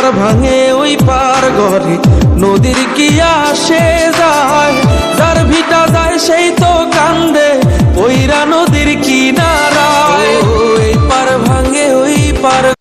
পার ভাঙে ওই পার ঘরে নদীর কি আসে যায়, যার ভিটা যায় সেই তো কান্দে পইরা নদীর কিনারায়। এই পার ভাঙে ওই পার